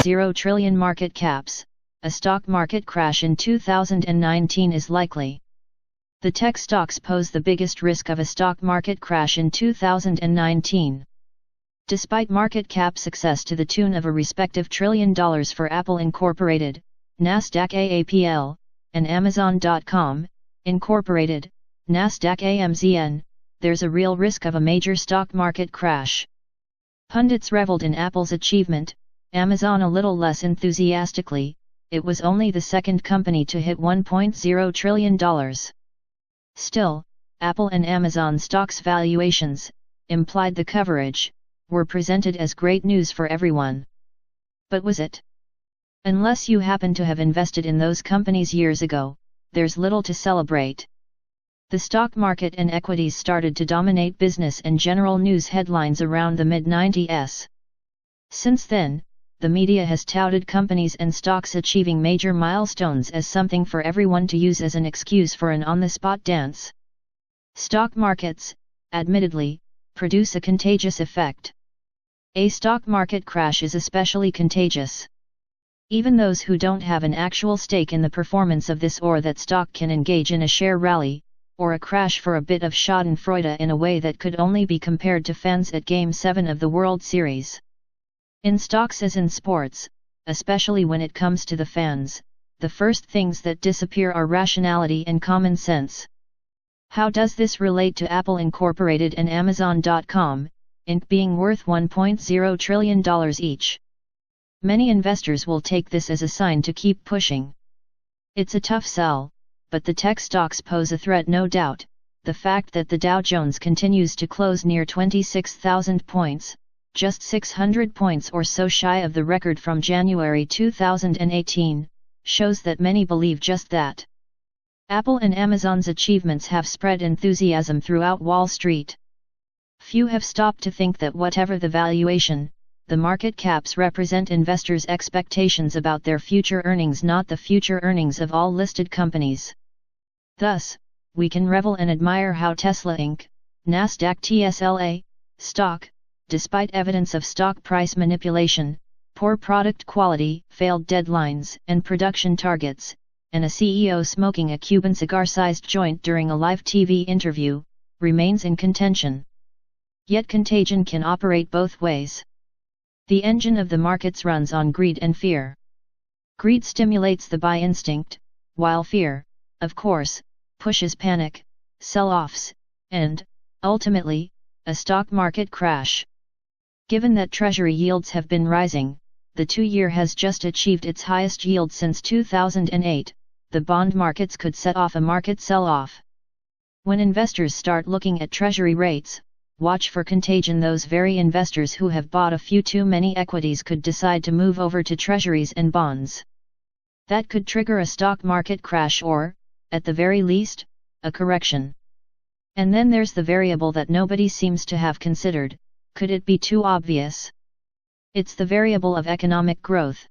1.0 trillion market caps, a stock market crash in 2019 is likely. The tech stocks pose the biggest risk of a stock market crash in 2019. Despite market cap success to the tune of a respective $1 trillion for Apple Incorporated, Nasdaq AAPL, and Amazon.com, Incorporated, Nasdaq AMZN, there's a real risk of a major stock market crash. Pundits reveled in Apple's achievement, Amazon a little less enthusiastically. It was only the second company to hit $1.0 trillion. Still, Apple and Amazon stocks' valuations, implied the coverage, were presented as great news for everyone. But was it? Unless you happen to have invested in those companies years ago, there's little to celebrate. The stock market and equities started to dominate business and general news headlines around the mid-90s. Since then, the media has touted companies and stocks achieving major milestones as something for everyone to use as an excuse for an on-the-spot dance. Stock markets, admittedly, produce a contagious effect. A stock market crash is especially contagious. Even those who don't have an actual stake in the performance of this or that stock can engage in a share rally, or a crash for a bit of schadenfreude in a way that could only be compared to fans at Game 7 of the World Series. In stocks as in sports, especially when it comes to the fans, the first things that disappear are rationality and common sense. How does this relate to Apple Incorporated and Amazon.com, Inc. being worth $1.0 trillion each? Many investors will take this as a sign to keep pushing. It's a tough sell, but the tech stocks pose a threat no doubt. The fact that the Dow Jones continues to close near 26,000 points, just 600 points or so shy of the record from January 2018, shows that many believe just that. Apple and Amazon's achievements have spread enthusiasm throughout Wall Street. Few have stopped to think that whatever the valuation, the market caps represent investors' expectations about their future earnings, not the future earnings of all listed companies. Thus, we can revel and admire how Tesla Inc., Nasdaq TSLA, stock, despite evidence of stock price manipulation, poor product quality, failed deadlines and production targets, and a CEO smoking a Cuban cigar-sized joint during a live TV interview, remains in contention. Yet contagion can operate both ways. The engine of the markets runs on greed and fear. Greed stimulates the buy instinct, while fear, of course, pushes panic, sell-offs, and, ultimately, a stock market crash. Given that Treasury yields have been rising, the 2-year has just achieved its highest yield since 2008, the bond markets could set off a market sell-off. When investors start looking at Treasury rates, watch for contagion. Those very investors who have bought a few too many equities could decide to move over to Treasuries and bonds. That could trigger a stock market crash or, at the very least, a correction. And then there's the variable that nobody seems to have considered. Could it be too obvious? It's the variable of economic growth.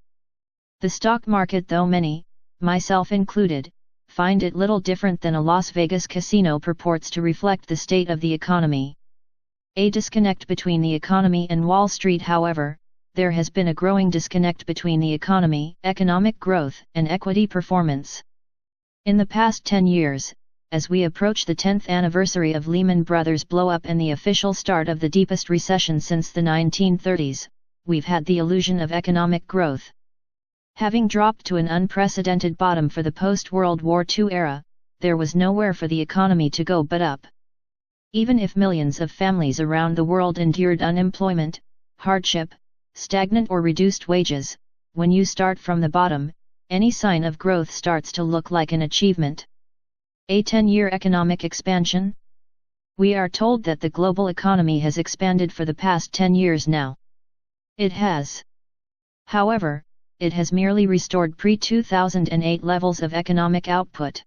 The stock market, though many, myself included, find it little different than a Las Vegas casino, purports to reflect the state of the economy. A disconnect between the economy and Wall Street. However, there has been a growing disconnect between the economy, economic growth, and equity performance. In the past 10 years, as we approach the 10th anniversary of Lehman Brothers' blow-up and the official start of the deepest recession since the 1930s, we've had the illusion of economic growth. Having dropped to an unprecedented bottom for the post-World War II era, there was nowhere for the economy to go but up. Even if millions of families around the world endured unemployment, hardship, stagnant or reduced wages, when you start from the bottom, any sign of growth starts to look like an achievement. A 10-year economic expansion? We are told that the global economy has expanded for the past 10 years now. It has. However, it has merely restored pre-2008 levels of economic output.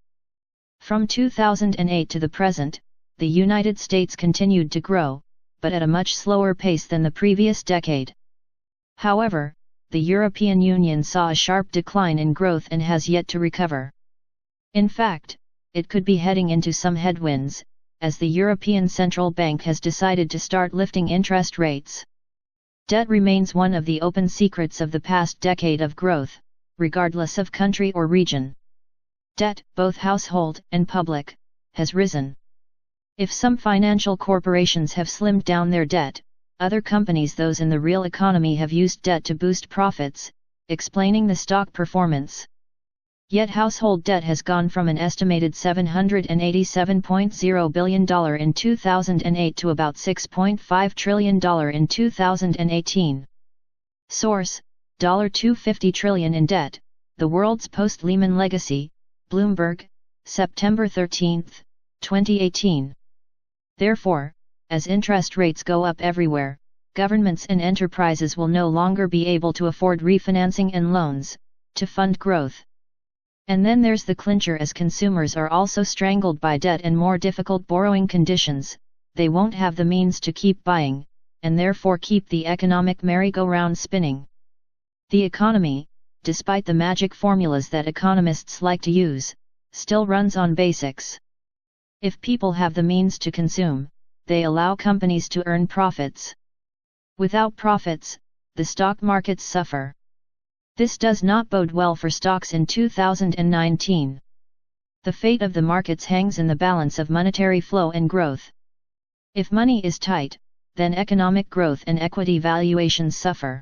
From 2008 to the present, the United States continued to grow, but at a much slower pace than the previous decade. However, the European Union saw a sharp decline in growth and has yet to recover. In fact, it could be heading into some headwinds, as the European Central Bank has decided to start lifting interest rates. Debt remains one of the open secrets of the past decade of growth, regardless of country or region. Debt, both household and public, has risen. If some financial corporations have slimmed down their debt, other companies, those in the real economy, have used debt to boost profits, explaining the stock performance. Yet household debt has gone from an estimated $787.0 billion in 2008 to about $6.5 trillion in 2018. Source: $250 trillion in debt, the world's post-Lehman legacy, Bloomberg, September 13, 2018. Therefore, as interest rates go up everywhere, governments and enterprises will no longer be able to afford refinancing and loans to fund growth. And then there's the clincher: as consumers are also strangled by debt and more difficult borrowing conditions, they won't have the means to keep buying, and therefore keep the economic merry-go-round spinning. The economy, despite the magic formulas that economists like to use, still runs on basics. If people have the means to consume, they allow companies to earn profits. Without profits, the stock markets suffer. This does not bode well for stocks in 2019. The fate of the markets hangs in the balance of monetary flow and growth. If money is tight, then economic growth and equity valuations suffer.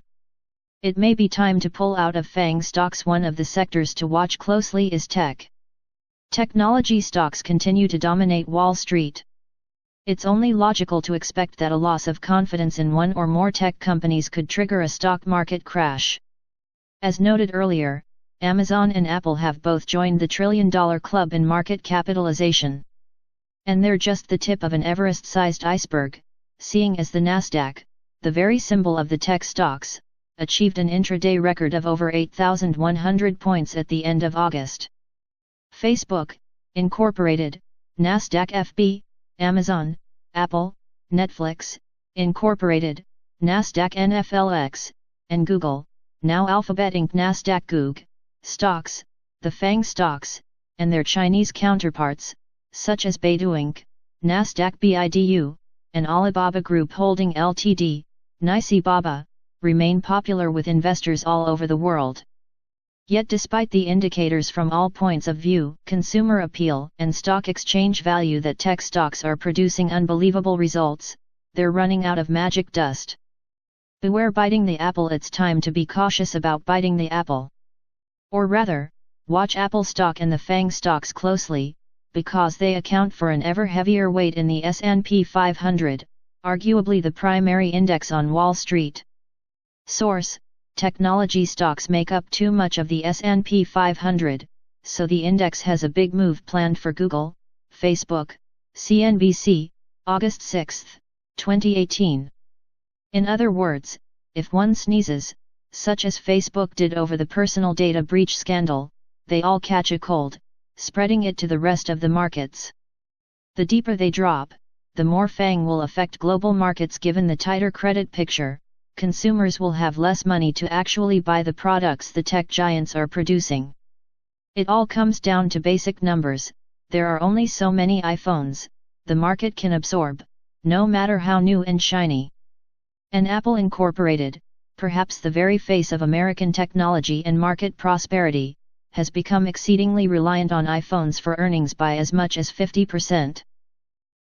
It may be time to pull out of FANG stocks. One of the sectors to watch closely is tech. Technology stocks continue to dominate Wall Street. It's only logical to expect that a loss of confidence in one or more tech companies could trigger a stock market crash. As noted earlier, Amazon and Apple have both joined the trillion-dollar club in market capitalization. And they're just the tip of an Everest-sized iceberg, seeing as the Nasdaq, the very symbol of the tech stocks, achieved an intraday record of over 8,100 points at the end of August. Facebook, Incorporated, Nasdaq FB, Amazon, Apple, Netflix, Incorporated, Nasdaq NFLX, and Google, now Alphabet Inc. Nasdaq Goog, stocks, the FANG stocks, and their Chinese counterparts, such as Baidu Inc., Nasdaq BIDU, and Alibaba Group Holding Ltd., NYSE Baba, remain popular with investors all over the world. Yet despite the indicators from all points of view, consumer appeal, and stock exchange value that tech stocks are producing unbelievable results, they're running out of magic dust. Beware biting the apple. It's time to be cautious about biting the apple. Or rather, watch Apple stock and the FANG stocks closely, because they account for an ever heavier weight in the S&P 500, arguably the primary index on Wall Street. Source: technology stocks make up too much of the S&P 500, so the index has a big move planned for Google, Facebook, CNBC, August 6, 2018. In other words, if one sneezes, such as Facebook did over the personal data breach scandal, they all catch a cold, spreading it to the rest of the markets. The deeper they drop, the more FANG will affect global markets. Given the tighter credit picture, consumers will have less money to actually buy the products the tech giants are producing. It all comes down to basic numbers: there are only so many iPhones the market can absorb, no matter how new and shiny. And Apple Incorporated, perhaps the very face of American technology and market prosperity, has become exceedingly reliant on iPhones for earnings by as much as 50%.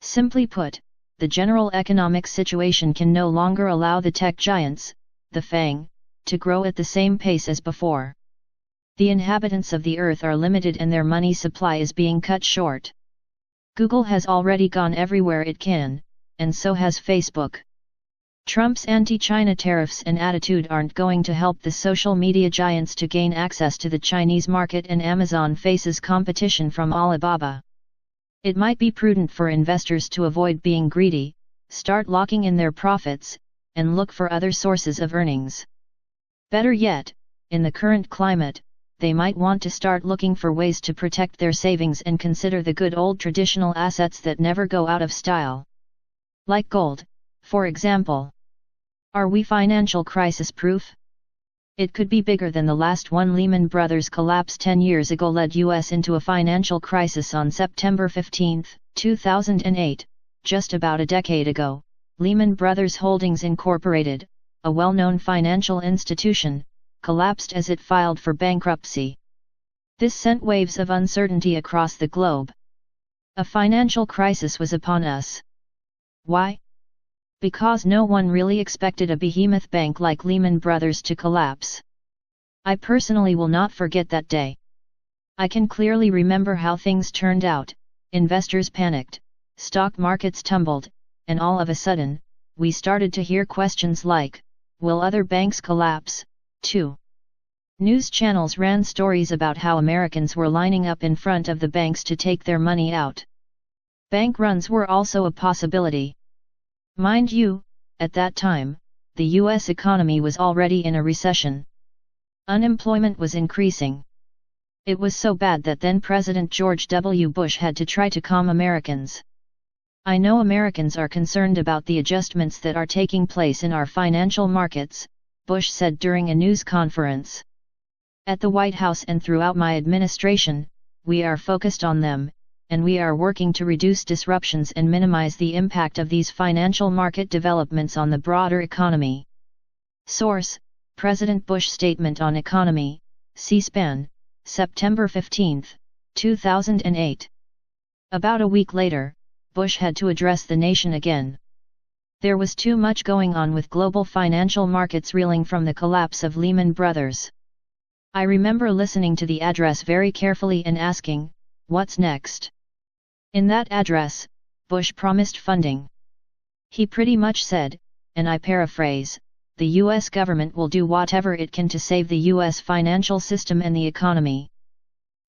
Simply put, the general economic situation can no longer allow the tech giants, the FANG, to grow at the same pace as before. The inhabitants of the earth are limited and their money supply is being cut short. Google has already gone everywhere it can, and so has Facebook. Trump's anti-China tariffs and attitude aren't going to help the social media giants to gain access to the Chinese market, and Amazon faces competition from Alibaba. It might be prudent for investors to avoid being greedy, start locking in their profits, and look for other sources of earnings. Better yet, in the current climate, they might want to start looking for ways to protect their savings and consider the good old traditional assets that never go out of style. Like gold, for example. Are we financial crisis proof? It could be bigger than the last one. Lehman Brothers collapse 10 years ago led US into a financial crisis on September 15, 2008. Just about a decade ago, Lehman Brothers Holdings Incorporated, a well-known financial institution, collapsed as it filed for bankruptcy. This sent waves of uncertainty across the globe. A financial crisis was upon us. Why? Because no one really expected a behemoth bank like Lehman Brothers to collapse. I personally will not forget that day. I can clearly remember how things turned out. Investors panicked, stock markets tumbled, and all of a sudden, we started to hear questions like, will other banks collapse, too? News channels ran stories about how Americans were lining up in front of the banks to take their money out. Bank runs were also a possibility. Mind you, at that time, the US economy was already in a recession. Unemployment was increasing. It was so bad that then President George W. Bush had to try to calm Americans. I know Americans are concerned about the adjustments that are taking place in our financial markets, Bush said during a news conference. At the White House and throughout my administration, we are focused on them, and we are working to reduce disruptions and minimize the impact of these financial market developments on the broader economy. Source: President Bush Statement on Economy, C-SPAN, September 15, 2008. About a week later, Bush had to address the nation again. There was too much going on with global financial markets reeling from the collapse of Lehman Brothers. I remember listening to the address very carefully and asking, what's next? In that address, Bush promised funding. He pretty much said, and I paraphrase, the US government will do whatever it can to save the US financial system and the economy.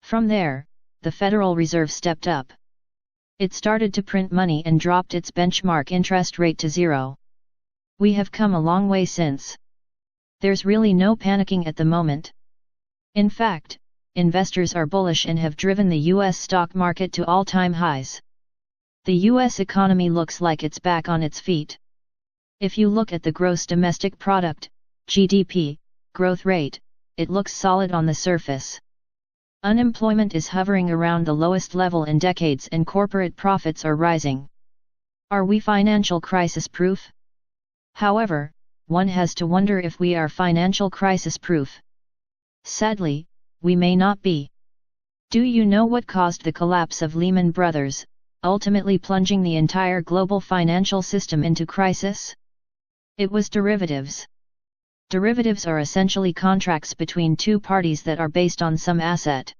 From there, the Federal Reserve stepped up. It started to print money and dropped its benchmark interest rate to zero. We have come a long way since. There's really no panicking at the moment. In fact, investors are bullish and have driven the US stock market to all-time highs. The US economy looks like it's back on its feet. If you look at the gross domestic product, GDP, growth rate, it looks solid on the surface. Unemployment is hovering around the lowest level in decades and corporate profits are rising. Are we financial crisis proof? However, one has to wonder if we are financial crisis proof. Sadly, we may not be. Do you know what caused the collapse of Lehman Brothers, ultimately plunging the entire global financial system into crisis? It was derivatives. Derivatives are essentially contracts between two parties that are based on some asset.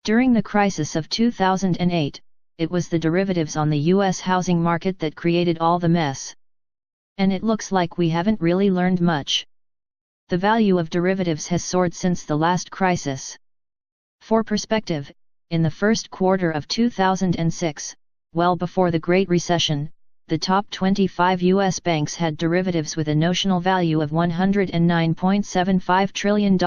During the crisis of 2008, it was the derivatives on the US housing market that created all the mess. And it looks like we haven't really learned much. The value of derivatives has soared since the last crisis. For perspective, in the first quarter of 2006, well before the Great Recession, the top 25 U.S. banks had derivatives with a notional value of $109.75 trillion.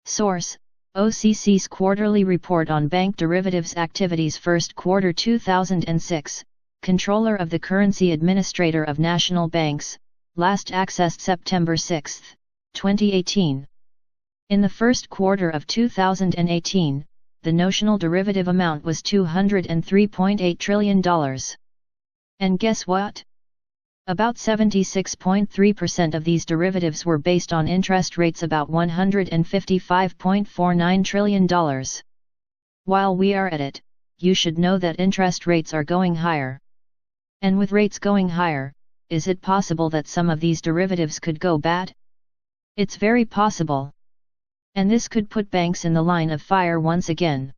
Source: OCC's Quarterly Report on Bank Derivatives Activities First Quarter 2006, Controller of the Currency Administrator of National Banks, last accessed September 6, 2018. In the first quarter of 2018, the notional derivative amount was $203.8 trillion. And guess what? About 76.3% of these derivatives were based on interest rates about $155.49 trillion. While we are at it, you should know that interest rates are going higher. And with rates going higher, is it possible that some of these derivatives could go bad? It's very possible. And this could put banks in the line of fire once again.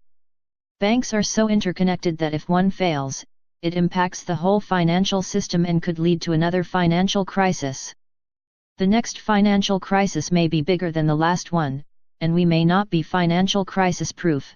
Banks are so interconnected that if one fails, it impacts the whole financial system and could lead to another financial crisis. The next financial crisis may be bigger than the last one, and we may not be financial crisis proof.